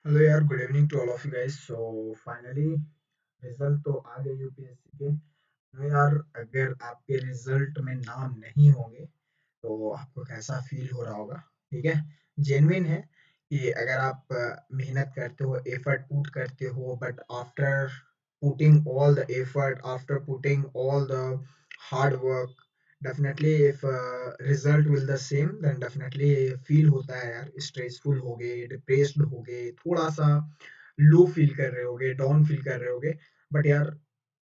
Hello यार, good evening to all of you guys. So finally result तो आ गए यूपीएससी के। तो यार, अगर आपके रिजल्ट में नाम नहीं होंगे तो आपको कैसा फील हो रहा होगा? ठीक है, जेन्युइन है कि अगर आप मेहनत करते हो, एफर्ट पुट करते हो, but after putting all the effort, after putting all the hard work, definitely if result will the same, then definitely feel होता है यार, स्ट्रेसफुल हो गए, डिप्रेस्ड हो गए, थोड़ा सा लो फील कर रहे होगे, डाउन फील कर रहे होगे। बट यार,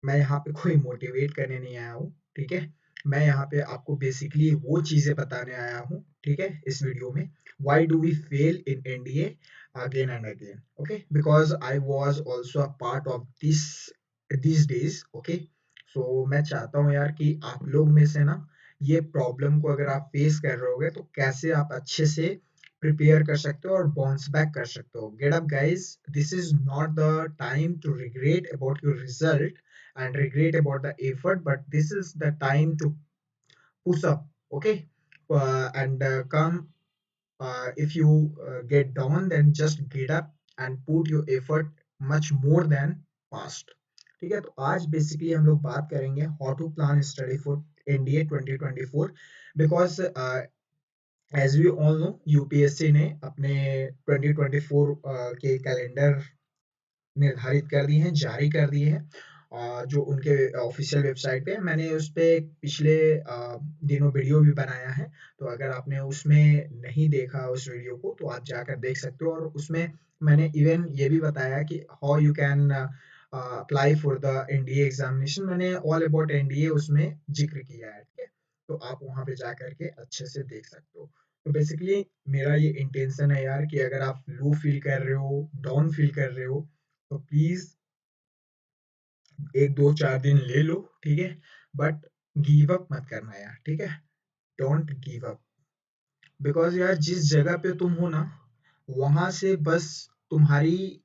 मैं यहाँ पे कोई मोटिवेट करने नहीं आया हूँ, ठीक है। मैं यहाँ पे आपको बेसिकली वो चीजें बताने आया हूँ, ठीक है, इस वीडियो में। Why do we fail in NDA again and again? Okay, because I was also a part of this days. Okay, so मैं चाहता हूँ यार कि आप लोग में से ना, ये प्रॉब्लम को अगर आप फेस कर रहे होगे तो कैसे आप अच्छे से प्रिपेयर कर सकते हो और बाउंस बैक कर सकते हो। Get up guys, this is not the time to regret about your result and regret about the effort, but this is the time to push up. Okay, and come, if you get down, then just get up and put your effort much more than past. ठीक है, तो आज basically हम लोग बात करेंगे how to plan study for NDA 2024। Because as we all know, UPSC ने अपने 2024 के कैलेंडर निर्धारित कर दिए हैं, जारी कर दिए हैं। जो उनके ऑफिशियल वेबसाइट पे है, मैंने उस पे पिछले दिनों वीडियो भी बनाया है। तो अगर आपने उसमें नहीं देखा उस वीडियो को, तो आप जाकर देख सकते हो। और उसमें मैंने इवन ये भी बताया कि how you can apply for the NDA examination. मैंने ऑल अबाउट एनडीए उसमें जिक्र किया है, ठीक है। तो आप वहाँ पे जा करके अच्छे से देख सकते हो। तो बेसिकली मेरा ये इंटेंशन है यार कि अगर आप लो फील कर रहे हो, डाउन फील कर रहे हो, तो प्लीज 1 2 4 दिन ले लो, ठीक है। बट गिव अप मत करना यार, ठीक है। डोंट गिव अप, बिकॉज यार जिस जगह पे तुम हो ना, वहां से बस तुम्हारी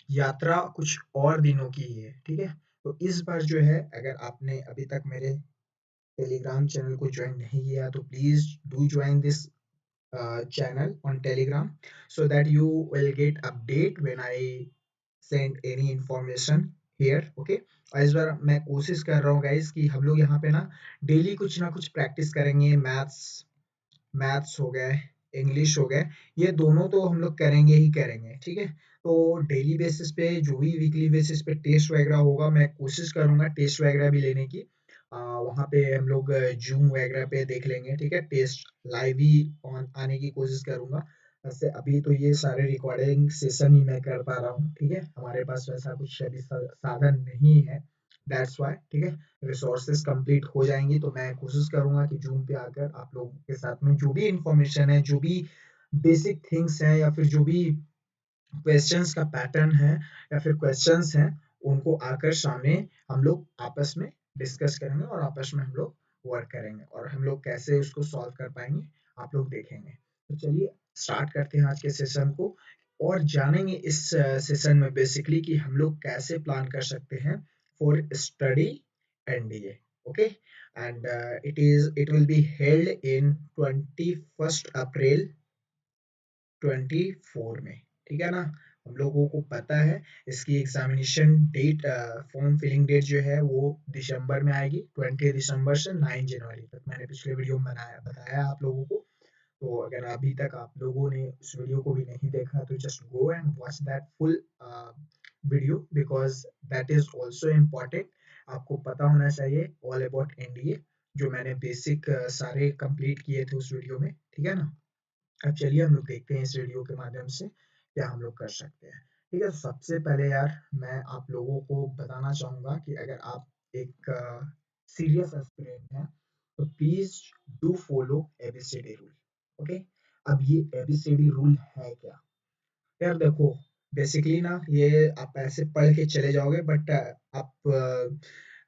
यात्रा कुछ और दिनों की ही है, ठीक है। तो इस बार जो है, अगर आपने अभी तक मेरे टेलीग्राम चैनल को ज्वाइन नहीं किया तो please do join this channel on Telegram, so that you will get update when I send any information here. Okay, और इस बार मैं कोशिश कर रहा हूँ गाइस कि हम लोग यहाँ पे ना डेली कुछ ना कुछ प्रैक्टिस करेंगे। मैथ्स मैथ्स हो गए, इंग्लिश हो गए, ये दोनों तो हम लोग करेंगे ही करेंगे, ठीक है। तो डेली बेसिस पे, जो भी वीकली बेसिस पे टेस्ट वगैरह होगा, मैं कोशिश करूंगा टेस्ट वगैरह भी लेने की। वहाँ पे हम लोग जूम वगैरह पे देख लेंगे, ठीक है। टेस्ट लाइव ही ऑन आने की कोशिश करूंगा। वैसे अभी तो ये सारे रिकॉर्डिंग सेशन ही मैं कर पा रहा हूँ, ठीक है। हमारे पास वैसा कुछ अभी साधन नहीं है, दैट्स वाई, ठीक है। रिसोर्सेज कंप्लीट हो जाएंगी तो मैं कोशिश करूंगा कि जूम पे आकर आप लोगों के साथ में जो भी इंफॉर्मेशन है, जो भी बेसिक थिंग्स हैं, या फिर जो भी क्वेश्चंस का पैटर्न है, या फिर क्वेश्चंस हैं, उनको आकर सामने हम लोग आपस में डिस्कस करेंगे और आपस में हम लोग वर्क करेंगे और हम लोग कैसे उसको सॉल्व कर पाएंगे, आप लोग देखेंगे। तो चलिए स्टार्ट करते हैं आज के सेशन को, और जानेंगे इस सेशन में बेसिकली कि हम लोग कैसे प्लान कर सकते हैं for study NDA. Okay, and it will be held in 21 अप्रैल 24 में, ठीक है ना। हम लोगों को पता है इसकी examination date, form filling date जो है वो दिसंबर में आएगी, 20 दिसंबर से 9 जनवरी तक। मैंने पिछले वीडियो में बनाया बताया आप लोगों को। तो अगर अभी तक आप लोगों ने उस वीडियो को भी नहीं देखा तो just go and watch that full video, because that is also important. आपको पता होना चाहिए ऑल अबाउट एनडीए, जो मैंने बेसिक सारे कंप्लीट किए थे उस वीडियो में, ठीक है ना। अब चलिए हम लोग देखते हैं इस वीडियो के माध्यम से क्या हम लोग कर सकते हैं। ठीक है, सबसे पहले यार मैं आप लोगों को बताना चाहूंगा कि अगर आप एक सीरियस एस्पिरेंट हैं तो please do follow ABCD rule. Okay, अब ये एबीसीडी रूल है क्या? यार देखो, बेसिकली ना ये आप ऐसे पढ़ के चले जाओगे, बट आप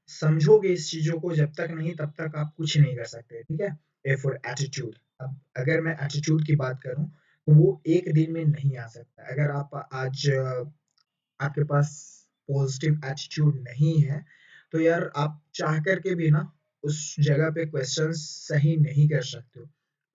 समझोगे इस चीजों को जब तक नहीं, तब तक आप कुछ नहीं कर सकते, ठीक है। A for attitude. अब अगर मैं एटीट्यूड की बात करूं तो वो एक दिन में नहीं आ सकता। अगर आप आज आपके पास पॉजिटिव एटीट्यूड नहीं है, तो यार आप चाह करके भी ना उस जगह पे क्वेश्चन सही नहीं कर सकते हो।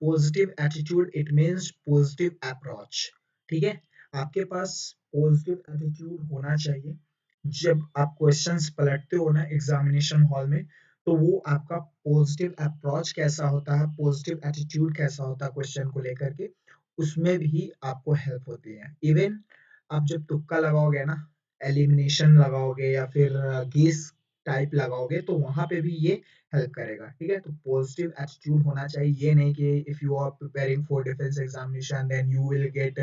Positive attitude it means positive approach, ठीक है। आपके पास पॉजिटिव एटीट्यूड होना चाहिए। जब आप क्वेश्चंस पलटते हो ना एग्जामिनेशन हॉल में, तो वो आपका पॉजिटिव अप्रोच कैसा होता है, पॉजिटिव एटीट्यूड कैसा होता है क्वेश्चन को लेकर के, उसमें भी आपको हेल्प होती है। इवन आप जब तुक्का लगाओगे ना, एलिमिनेशन लगाओगे या फिर गेस टाइप लगाओगे, तो वहां पे भी ये हेल्प करेगा। ठीक है, तो पॉजिटिव एटीट्यूड होना चाहिए। ये नहीं कि if you are preparing for defence examination then you will get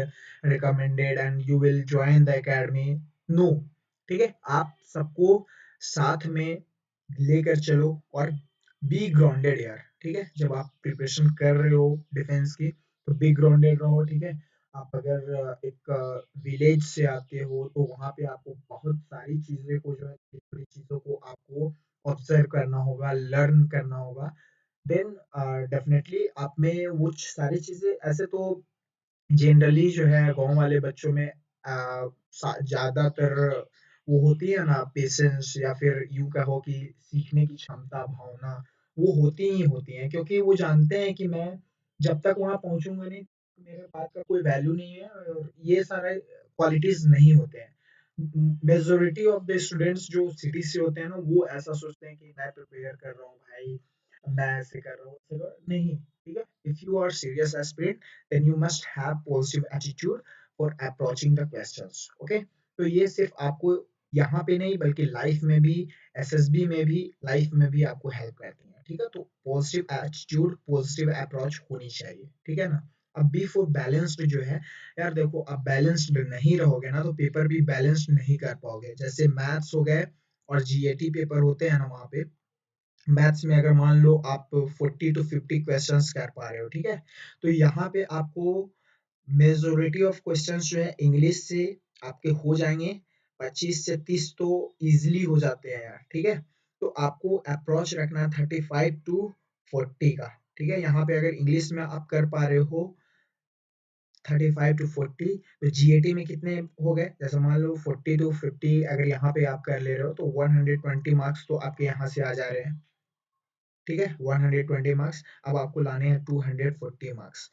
recommended and you will join the academy. No, ठीक है, आप सबको साथ में लेकर चलो और बी ग्राउंडेड यार। ठीक है, जब आप प्रिपरेशन कर रहे हो डिफेंस की, तो बी ग्राउंडेड रहो। ठीक है, आप अगर एक विलेज से आते हो, तो वहाँ पे आपको बहुत सारी चीज़ें को जो है, छोटी-छोटी चीज़ों को आपको ऑब्ज़र्व करना होगा, लर्न करना होगा। देन डेफ़िनेटली आप में वो सारी चीज़ें ऐसे तो जनरली जो है गाँव वाले बच्चों में ज़्यादातर वो होती है ना पेशेंस, या फिर यूँ कहो कि सीखने की क्षमता, भावना, वो होती ही होती हैं, क्योंकि वो जानते हैं कि मैं जब तक वहाँ पहुँचूँगा नहीं, तो मेरे बात का कोई वैल्यू नहीं है, और ये सारे क्वालिटीज़ नहीं होते हैं। मेजॉरिटी ऑफ द स्टूडेंट्स जो सिटी से होते हैं ना, वो ऐसा सोचते हैं कि मैं प्रिपेयर कर रहा हूँ भाई, मैं ऐसे कर रहा हूँ, वैसे कर नहीं, ठीक है? If you are serious aspirant, then you must have positive attitude for approaching the questions. Okay, तो ये सिर्फ आपको यहाँ पे नहीं बल्कि लाइफ में भी, एसएसबी में भी, लाइफ में भी आपको हेल्प करती है। ठीक है, तो पॉजिटिव एटीट्यूड, पॉजिटिव अप्रोच होनी चाहिए। ठीक है ना? अब बी फॉर बैलेंस्ड जो है, यार देखो, आप बैलेंस्ड नहीं रहोगे ना, तो पेपर भी बैलेंस्ड नहीं कर पाओगे। जैसे मैथ्स हो गए और जीएटी पेपर होते हैं ना, वहाँ पे मैथ्स में अगर मान लो आप 40 टू 50 क्वेश्चंस कर पा रहे हो, ठीक है, तो यहाँ पे आपको मेजोरिटी ऑफ क्वेश्चंस जो है इंग्लिश से आपके हो जाएंगे। 25 से 30 तो इजीली हो जाते हैं यार। ठीक है, तो आपको अप्रोच रखना है 35 टू 40 का। ठीक है, यहाँ पे अगर इंग्लिश में आप कर पा रहे हो 35 टू 40, तो जीएटी में कितने हो गए, जैसे मान लो 40 टू 50 अगर यहाँ पे आप कर ले रहे हो, तो 120 मार्क्स तो आपके यहाँ से आ जा रहे हैं। ठीक है, 120 मार्क्स। अब आपको लाने हैं 240 मार्क्स,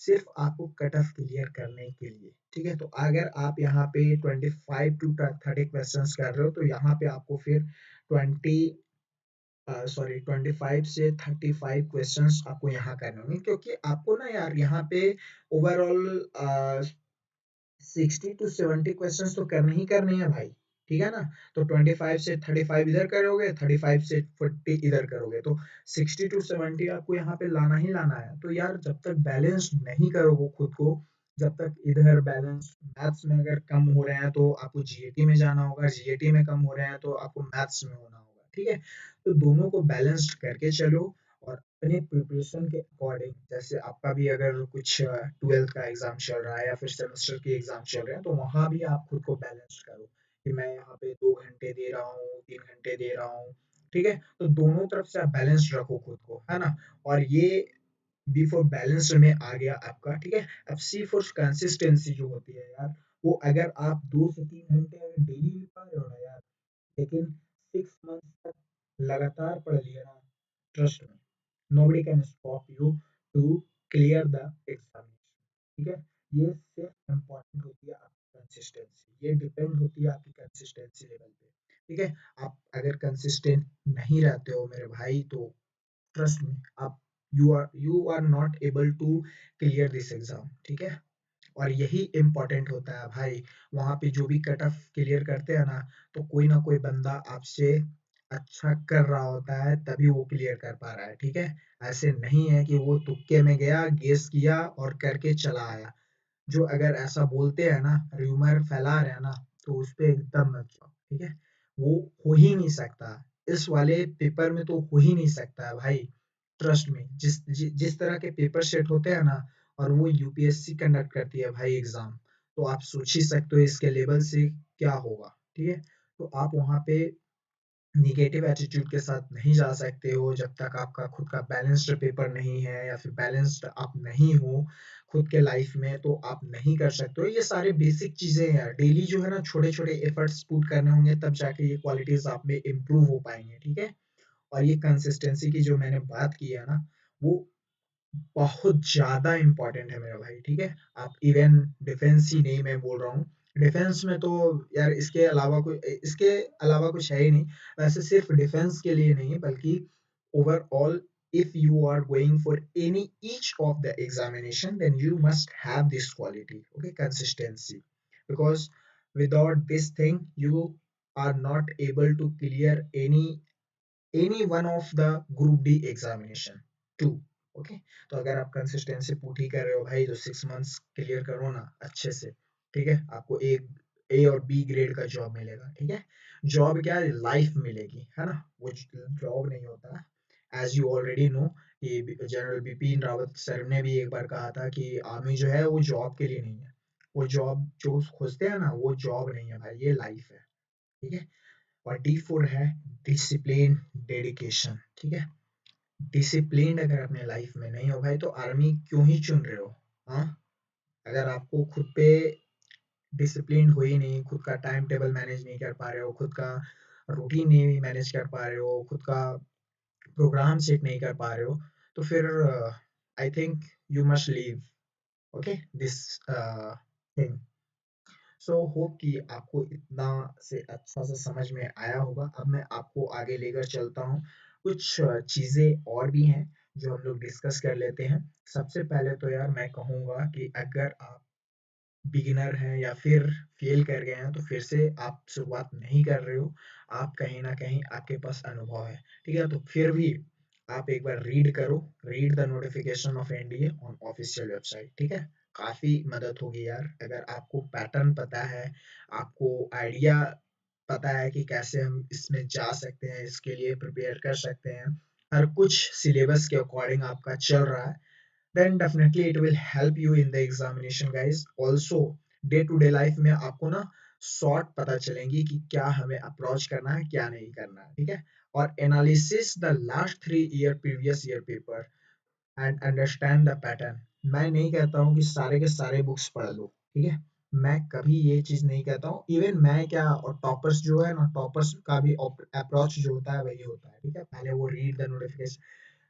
सिर्फ आपको कट ऑफ क्लियर करने के लिए। ठीक है, तो अगर आप यहाँ पे 25 टू 30 क्वेश्चंस कर रहे हो, तो यहाँ पे आपको फिर 25 से 35 क्वेश्चंस आपको यहाँ करने होंगे, क्योंकि आपको ना यार यहाँ पे ओवरऑल 60 टू 70 क्वेश्चंस तो करने ही करने हैं भाई। ठीक है ना? तो 25 से 35 इधर करोगे, 35 से 40 इधर करोगे, तो 60 टू 70 आपको यहाँ पे लाना ही लाना है। तो यार जब तक बैलेंस नहीं करोगे खुद को, जब तक इधर बैलेंस मैथ्स में अगर कम हो रहे हैं तो आपको जीएटी में जाना होगा, जीएटी में कम हो रहे हैं तो आपको मैथ्स में होना होगा। ठीक है, तो दोनों को बैलेंस्ड करके चलो, और अपने प्रिपरेशन के अकॉर्डिंग, जैसे आपका भी अगर कुछ 12th का एग्जाम चल रहा है या फिर सेमेस्टर के एग्जाम चल रहे हैं, तो वहाँ भी आप खुद को बैलेंस करो कि मैं यहाँ पे 2 घंटे दे रहा हूँ, 3 घंटे दे रहा हूँ। ठीक है, तो दोनों तरफ से आप बैलेंस रखो खुद को, है ना? और ये बी फॉर बैलेंस में आ गया आपका। ठीक है, अब सी फॉर कंसिस्टेंसी जो होती है यार, वो अगर आप 2 से 3 घंटे अगर डेली भी पढ़ रहे हो ना यार, लेकिन 6 मंथ्स तक लगातार पढ़ लिया ना, ट्रस्ट में nobody can stop you to clear the examination। ठीक है, ये सिर्फ इम्पोर्टेंट होती है आपकी कंसिस्टेंसी, ये डिपेंड होती है आपकी कंसिस्टेंसी लेवल पे। ठीक है, आप अगर कंसिस्टेंट नहीं रहते हो मेरे भाई, तो ट्रस्ट मी, आप you are not able to clear this exam. ठीक है, और यही इम्पोर्टेंट होता है भाई। वहाँ पे जो भी कट ऑफ क्लियर करते हैं ना, तो कोई ना कोई बंदा आपसे अच्छा कर रहा होता है, तभी वो क्लियर कर पा रहा है। ठीक है, ऐसे नहीं है कि वो तुक्के में गया, गेस किया और करके चला आया। जो अगर ऐसा बोलते हैं ना, र्यूमर फैला रहे हैं ना, तो उस पे एकदम मत जाओ। ठीक है, वो हो ही नहीं सकता, इस वाले पेपर में तो हो ही नहीं सकता है भाई। ट्रस्ट में, जिस तरह के पेपर सेट होते हैं ना, और वो यूपीएससी कंडक्ट करती है भाई एग्जाम, तो आप सोच ही सकते हो इसके लेवल से क्या होगा। ठीक है, तो आप वहाँ पे निगेटिव एटीट्यूड के साथ नहीं जा सकते हो, जब तक आपका खुद का बैलेंस्ड पेपर नहीं है, या फिर बैलेंस्ड आप नहीं हो खुद के लाइफ में, तो आप नहीं कर सकते हो। ये सारे बेसिक चीजें हैं यार, डेली जो है ना छोटे छोटे एफर्ट्स पुट करने होंगे, तब जाके ये क्वालिटीज आप में इम्प्रूव हो पाएंगे। ठीक है, और ये कंसिस्टेंसी की जो मैंने बात की है ना, वो बहुत ज़्यादा इम्पोर्टेंट है मेरा भाई, ठीक है? आप इवन डिफेंस ही नहीं मैं बोल रहा हूँ, डिफेंस में तो यार इसके अलावा कुछ है ही नहीं। वैसे सिर्फ डिफेंस के लिए नहीं बल्कि overall if you are going for any each of the examination then you must have this quality, okay, consistency, because without this thing you are not able to clear any one of the group D examination too, okay. तो अगर आप consistency पूरी कर रहे हो भाई तो 6 months clear करो ना अच्छे से, ठीक है? आपको ए और बी ग्रेड का जॉब मिलेगा, ठीक है? जॉब क्या लाइफ मिलेगी, है ना? वो जॉब नहीं होता, एज यू ऑलरेडी नो कि जनरल बिपिन रावत सर ने भी एक बार कहा था कि आर्मी जो है वो जॉब के लिए नहीं है, वो जॉब जो खोजते हैं ना वो जॉब नहीं है भाई, ये लाइफ है, ठीक है? और D4 है डिसिप्लिन, डेडिकेशन, ठीक है? डिसिप्लिन अगर अपने लाइफ में नहीं हो भाई तो आर्मी क्यों ही चुन रहे हो? हाँ, अगर आपको खुद पे डिसिप्लिन हो ही नहीं, खुद का टाइम टेबल मैनेज नहीं कर पा रहे हो, खुद का रूटीन नहीं मैनेज कर पा रहे हो, खुद का प्रोग्राम सेट नहीं कर पा रहे हो, तो फिर I think you must leave, okay, this thing. So hope कि आपको इतना से अच्छा से समझ में आया होगा। अब मैं आपको आगे लेकर चलता हूँ, कुछ चीज़ें और भी हैं जो हम लोग डिस्कस कर लेते हैं। सबसे पहले तो यार मैं कहूँगा कि अगर आप बिगिनर हैं या फिर फेल कर गए हैं तो फिर से आप शुरुआत नहीं कर रहे हो, आप कहीं न कहीं आपके पास अनुभव है, ठीक है? तो फिर भी आप एक बार रीड करो, read the notification of NDA on official website, ठीक है? काफ़ी मदद होगी यार, अगर आपको पैटर्न पता है, आपको आइडिया पता है कि कैसे हम इसमें जा सकते हैं, इसके लिए प्रिपेयर कर सकते हैं, हर कुछ सिलेबस के अकॉर्डिंग आपका चल रहा है, then definitely it will help you in the examination guys, also day to day life में आपको ना शॉर्ट पता चलेंगी कि क्या हमें अप्रोच करना है क्या नहीं करना है, ठीक है? और analysis the last 3 year previous year paper and understand the pattern. मैं नहीं कहता हूँ कि सारे के सारे बुक्स पढ़ लो, ठीक है? मैं कभी ये चीज नहीं कहता हूँ, इवन मैं क्या, और टॉपर्स जो है ना, टॉपर्स का भी अप्रोच जो होता है वही होता है, ठीक है? पहले वो रीड द नोटिफिकेशन,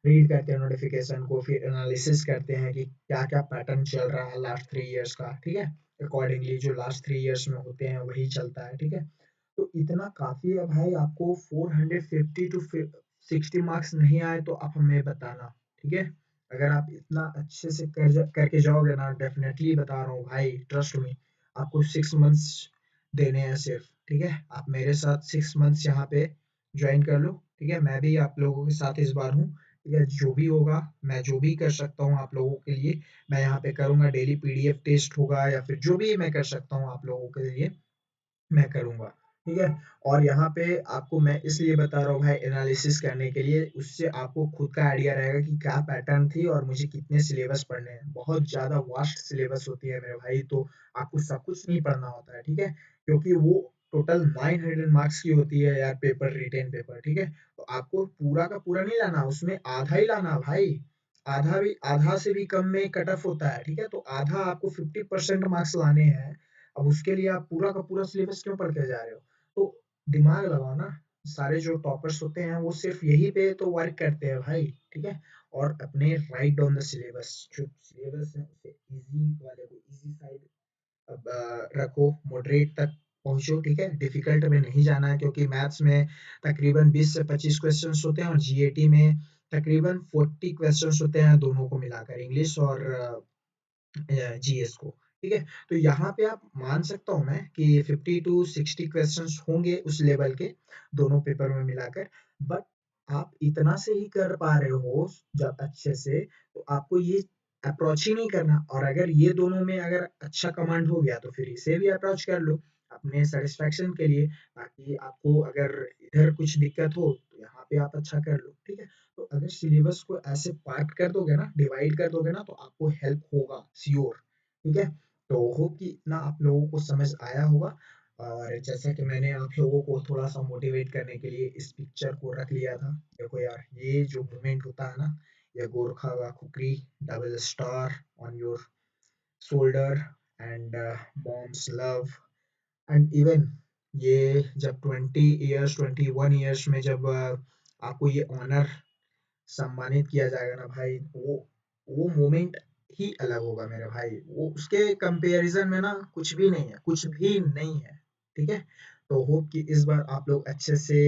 रीड करते हैं नोटिफिकेशन को, फिर एनालिसिस करते हैं कि क्या क्या पैटर्न चल रहा है लास्ट 3 ईयर्स का, ठीक है? अकॉर्डिंगली जो लास्ट 3 ईयर्स में होते हैं वही चलता है, ठीक है? तो इतना काफी है भाई, आपको 450 टू 60 मार्क्स नहीं आए तो आप हमें बताना, ठीक है? अगर आप इतना अच्छे से करके जाओगे ना, डेफिनेटली बता रहा हूँ भाई, ट्रस्ट मी, आपको 6 मंथ्स देने हैं सिर्फ, ठीक है? आप मेरे साथ 6 मंथ्स यहाँ पे ज्वाइन कर लो, ठीक है? मैं भी आप लोगों के साथ इस बार हूँ, ठीक है? जो भी होगा, मैं जो भी कर सकता हूँ आप लोगों के लिए मैं यहाँ पे करूँगा, डेली पीडीएफ टेस्ट होगा या फिर जो भी मैं कर सकता हूँ आप लोगों के लिए मैं करूँगा, ठीक है? और यहाँ पे आपको मैं इसलिए बता रहा हूँ भाई एनालिसिस करने के लिए, उससे आपको खुद का आइडिया रहेगा कि क्या पैटर्न थी और मुझे कितने सिलेबस पढ़ने हैं। बहुत ज़्यादा वास्ट सिलेबस होती है मेरे भाई, तो आपको सब कुछ नहीं पढ़ना होता है, ठीक है? क्योंकि वो टोटल 900 मार्क्स की होती है यार पेपर, रिटेन पेपर, ठीक है? तो आपको पूरा का पूरा नहीं लाना, उसमें आधा ही लाना भाई। आधा से भी कम में कट ऑफ होता है, ठीक है? तो आधा आपको 50% मार्क्स लाने हैं। अब उसके लिए आप पूरा का पूरा सिलेबस क्यों पढ़ के जा रहे हो? तो दिमाग लगाओ ना, सारे जो टॉपर्स होते हैं वो सिर्फ यही पे तो वर्क करते हैं भाई, ठीक है? और अपने राइट डाउन द सिलेबस, जो सिलेबस है उसे इजी वाले को इजी साइड अब रखो, मॉडरेट तक पहुंचो, ठीक है? डिफिकल्ट में नहीं जाना है, क्योंकि मैथ्स में तकरीबन 20 से 25 क्वेश्चंस होते हैं और जीएटी में तकरीबन 40 क्वेश्चंस होते हैं, दोनों को मिलाकर, इंग्लिश और जीएस को, ठीक है? तो यहाँ पे आप मान सकता हूँ मैं कि 50 टू 60 क्वेश्चंस होंगे उस लेवल के, दोनों पेपर में मिलाकर, बट आप इतना से ही कर पा रहे हो जब अच्छे से, तो आपको ये अप्रोच ही नहीं करना, और अगर ये दोनों में अगर अच्छा कमांड हो गया तो फिर इसे भी अप्रोच कर लो अपने सेटिस्फेक्शन के लिए, ताकि आपको अगर इधर कुछ दिक्कत हो तो यहाँ पे आप अच्छा कर लो, ठीक है? तो अगर सिलेबस को ऐसे पार्ट कर दोगे ना, डिवाइड कर दोगे ना, तो आपको हेल्प होगा श्योर, ठीक है? तो होप कि इतना आप लोगों को समझ आया होगा, और जैसा कि मैंने आप लोगों को थोड़ा सा मोटिवेट करने के लिए इस पिक्चर को रख लिया था। देखो यार, ये जो मूवमेंट होता है ना, ये गोरखा का khukri, double star on your shoulder, and mom's love, and even ये जब 20 ईयर्स 21 ईयर्स में जब आपको ये ऑनर सम्मानित किया जाएगा ना भाई, वो मोमेंट ही अलग होगा मेरे भाई। वो उसके कंपैरिजन में ना कुछ भी नहीं है, कुछ भी नहीं है। ठीक है? तो होप कि इस बार आप लोग अच्छे से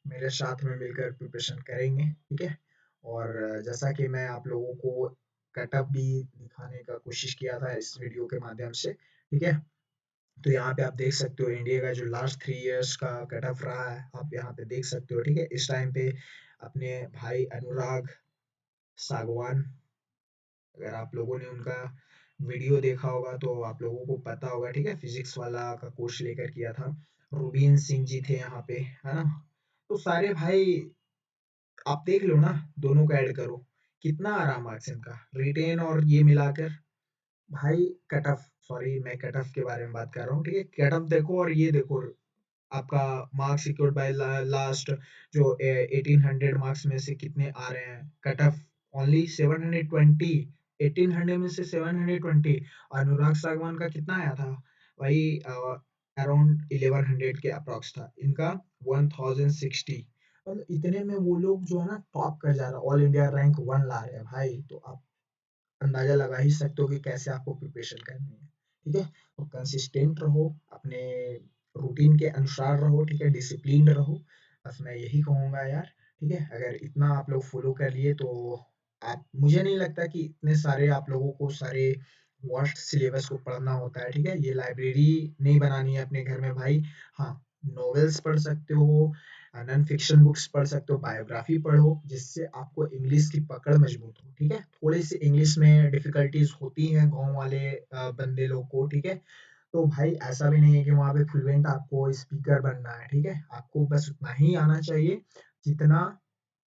मेरे साथ में मिलकर प्रिपरेशन करेंगे। ठीक है? और जैसा कि मैं आप लोगों को कटअप भी दिखाने का कोशिश किया था इस वीडियो के माध्यम से। ठीक है? तो यहाँ पे आप देख सकते हो इंडिया का जो लास्ट 3 इयर्स का कटऑफ रहा है, आप यहाँ पे देख सकते हो। ठीक है? इस टाइम पे अपने भाई अनुराग सागवान, अगर आप लोगों ने उनका वीडियो देखा होगा तो आप लोगों को पता होगा। ठीक है? फिजिक्स वाला का कोर्स लेकर किया था। रूबीन सिंह जी थे यहाँ पे, है ना? तो सारे भाई आप देख लो ना, दोनों का ऐड करो, कितना आ रहा मार्क्स इनका रिटेन और ये मिलाकर। भाई कट ऑफ, सॉरी मैं कट ऑफ के बारे में बात कर रहा हूँ। ठीक है? कट ऑफ देखो और ये देखो, आपका मार्क्स सिक्योर्ड बाय लास्ट जो 1800 मार्क्स में से कितने आ रहे हैं। कट ऑफ ओनली 720, 1800 में से 720। अनुराग सागवान का कितना आया था भाई? अराउंड 1100 के अप्रॉक्स था इनका, 1060। मतलब इतने में वो लोग जो है ना टॉप कर जा रहा है, ऑल इंडिया रैंक 1 ला रहे हैं भाई। तो आप अंदाजा लगा ही सकते हो कि कैसे आपको प्रिपरेशन करनी है। ठीक है? तो कंसिस्टेंट रहो, अपने रूटीन के अनुसार रहो। ठीक है? डिसिप्लिन रहो, बस मैं यही कहूँगा यार। ठीक है? अगर इतना आप लोग फॉलो कर लिए तो आप, मुझे नहीं लगता कि इतने सारे आप लोगों को सारे वास्ट सिलेबस को पढ़ना होता है। ठीक है? ये लाइब्रेरी नहीं बनानी है अपने घर में भाई। हाँ, नॉवेल्स पढ़ सकते हो, नॉन फिक्शन बुक्स पढ़ सकते हो, बायोग्राफी पढ़ो, जिससे आपको इंग्लिश की पकड़ मजबूत हो। ठीक है? थोड़ी सी इंग्लिश में डिफिकल्टीज होती हैं गांव वाले बंदे लोग को। ठीक है? तो भाई ऐसा भी नहीं है कि वहाँ पे फ्लुएंट आपको स्पीकर बनना है। ठीक है? आपको बस उतना ही आना चाहिए जितना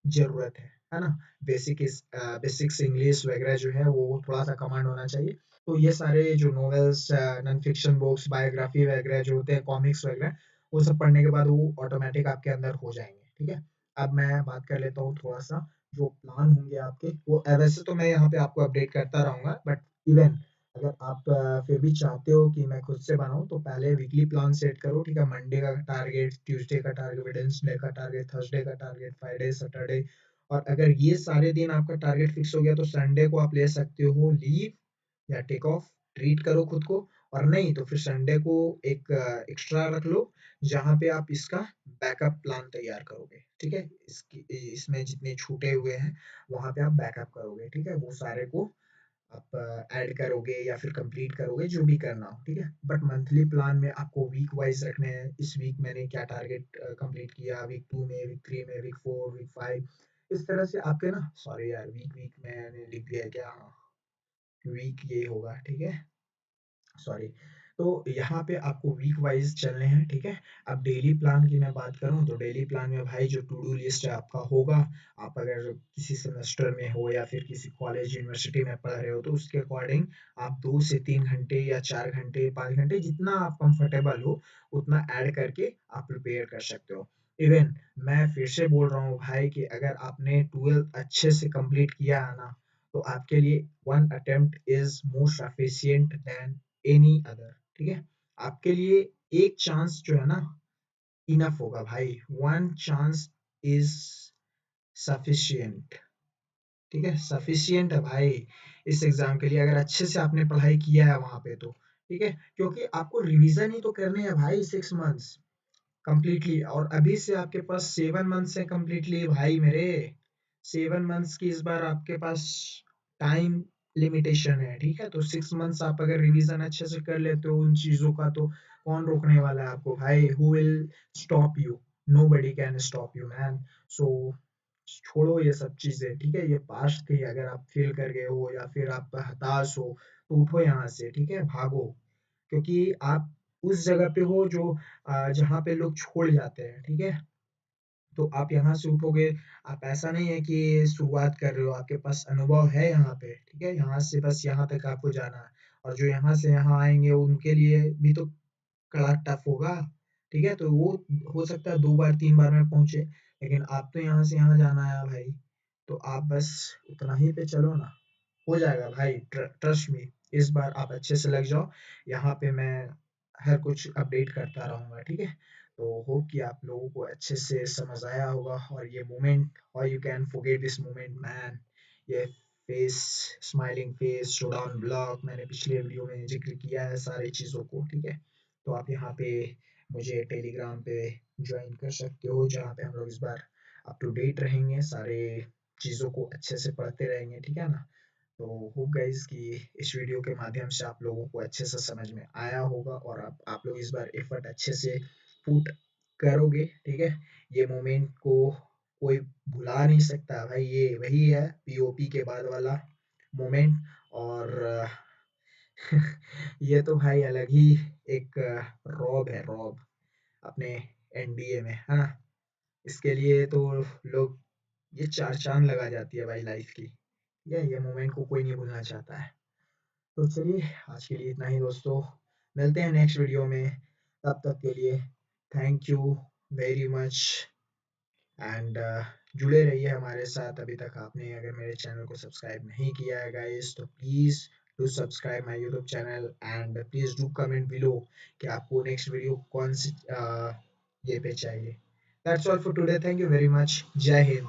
ज़रूरत है ना? बेसिक्स इंग्लिश वगैरह जो है वो थोड़ा-सा कमांड होना चाहिए। तो ये सारे जो novels, non fiction books, biography वगैरह जो होते हैं, कॉमिक्स वगैरह, वो सब पढ़ने के बाद वो ऑटोमेटिक आपके अंदर हो जाएँगे। ठीक है? अब मैं बात कर लेता हूँ थोड़ा-सा जो प्लान होंगे आपके, वो वैसे तो मैं यहाँ पे आपको अपडेट करता रहूँगा, बट इवन अगर आप फिर भी चाहते हो कि मैं खुद से बनाऊँ तो पहले वीकली प्लान सेट करो। ठीक है? मंडे का टारगेट, ट्यूसडे का टारगेट, वेडनेसडे का टारगेट, थर्सडे का टारगेट, फ्राइडे, सैटरडे। और अगर ये सारे दिन आपका टारगेट फिक्स हो गया तो संडे को आप ले सकते हो लीव या टेक ऑफ, ट्रीट करो खुद को। और नहीं तो फिर संडे को एक एक्स्ट्रा रख लो, जहाँ पे आप इसका बैकअप प्लान तैयार करोगे। ठीक है? इसकी इसमें जितने छूटे हुए हैं वहाँ पे आप बैकअप करोगे। ठीक है? वो सारे को आप ऐड करोगे या फिर कंप्लीट करोगे, जो भी करना हो। ठीक है? बट मंथली प्लान में आपको वीक वाइज रखने हैं। इस वीक मैंने क्या टारगेट कंप्लीट किया, वीक 2 में, वीक 3 में, वीक 4, वीक 5, इस तरह से आपके ना, सॉरी यार वीक वीक मैंने लिख दिया है क्या? हाँ, वीक ये होगा। ठीक है? सॉरी। तो यहाँ पे आपको वीक वाइज चलने हैं। ठीक है? अब डेली प्लान की मैं बात करूँ तो डेली प्लान में भाई जो टू डू लिस्ट है आपका होगा। आप अगर किसी सेमेस्टर में हो या फिर किसी कॉलेज यूनिवर्सिटी में पढ़ रहे हो तो उसके अकॉर्डिंग आप 2 से 3 घंटे या 4 घंटे 5 घंटे जितना आप कंफर्टेबल हो उतना ऐड करके आप प्रिपेयर कर सकते हो। इवन मैं फिर से बोल रहा हूँ भाई कि अगर आपने 12th अच्छे से कंप्लीट किया है ना, तो आपके लिए one attempt is more sufficient than any other. ठीक है? आपके लिए एक चांस जो है ना इनफ होगा भाई। One chance is sufficient. ठीक है? सफिशिएंट है भाई इस एग्जाम के लिए, अगर अच्छे से आपने पढ़ाई किया है वहां पे तो। ठीक है? क्योंकि आपको रिवीजन ही तो करने हैं भाई 6 मंथ्स कंप्लीटली, और अभी से आपके पास 7 मंथ्स है कंप्लीटली भाई मेरे। 7 मंथ्स की इस बार आपके पास टाइम लिमिटेशन है। ठीक है? तो 6 मंथ्स आप अगर रिवीजन अच्छे से कर लेते हो उन चीजों का तो कौन रोकने वाला है आपको भाई? Who will stop you? Nobody can stop you man. So छोड़ो ये सब चीजें। ठीक है? ये पास्ट थी। अगर आप फेल कर गए हो या फिर आप हताश हो तो उठो यहाँ से। ठीक है? भागो, क्योंकि आप उस जगह पे हो जो जहाँ पे लोग छोड़ जाते हैं। ठीक है? तो आप यहाँ से उठोगे, आप ऐसा नहीं है कि शुरुआत कर रहे हो, आपके पास अनुभव है यहाँ पे। ठीक है? यहाँ से बस यहाँ तक आपको जाना है। और जो यहाँ से यहाँ आएंगे उनके लिए भी तो कड़ा टफ होगा। ठीक है? तो वो हो सकता है 2 बार 3 बार में पहुंचे, लेकिन आप तो यहाँ से यहाँ जाना है भाई। तो आप बस उतना ही पे चलो ना, हो जाएगा भाई। ट्रस्ट मी, इस बार आप अच्छे से लग जाओ। यहाँ पे मैं हर कुछ अपडेट करता रहूँगा। ठीक है? तो होप कि आप लोगों को अच्छे से समझ आया होगा। और ये मोमेंट, और you can forget this moment man, ये face, smiling face, showdown blog, मैंने पिछले वीडियो में जिक्र किया है सारी चीज़ों को, ठीक है। तो आप यहाँ पे मुझे टेलीग्राम पे ज्वाइन कर सकते हो, जहाँ पे हम लोग इस बार अप टू डेट रहेंगे, सारे चीज़ों को अच्छे से पढ़ते रहेंगे, ठीक है ना। तो होप गाइस कि इस वीडियो के माध्यम से आप लोगों को अच्छे से समझ में आया होगा और आप लोग इस बार एफर्ट अच्छे से पुट करोगे, ठीक है। ये मोमेंट को कोई भुला नहीं सकता भाई, ये वही है पीओपी के बाद वाला मोमेंट। और ये तो भाई अलग ही एक रॉब है, रॉब अपने एनडीए में, है ना। इसके लिए तो लोग ये चार चांद लगा जाती है भाई लाइफ की। ये मोमेंट को कोई नहीं भूलना चाहता है। तो चलिए आज के लिए इतना ही दोस्तों, मिलते हैं नेक्स्ट वीडियो में। तब तक के लिए thank you very much and जुड़े रहिए हमारे साथ। अभी तक आपने अगर मेरे चैनल को सब्सक्राइब नहीं किया है गाइस, तो please do subscribe my YouTube channel and please do comment below कि आपको नेक्स्ट वीडियो कौन सी ये पे चाहिए। That's all for today, thank you very much, जय हिंद।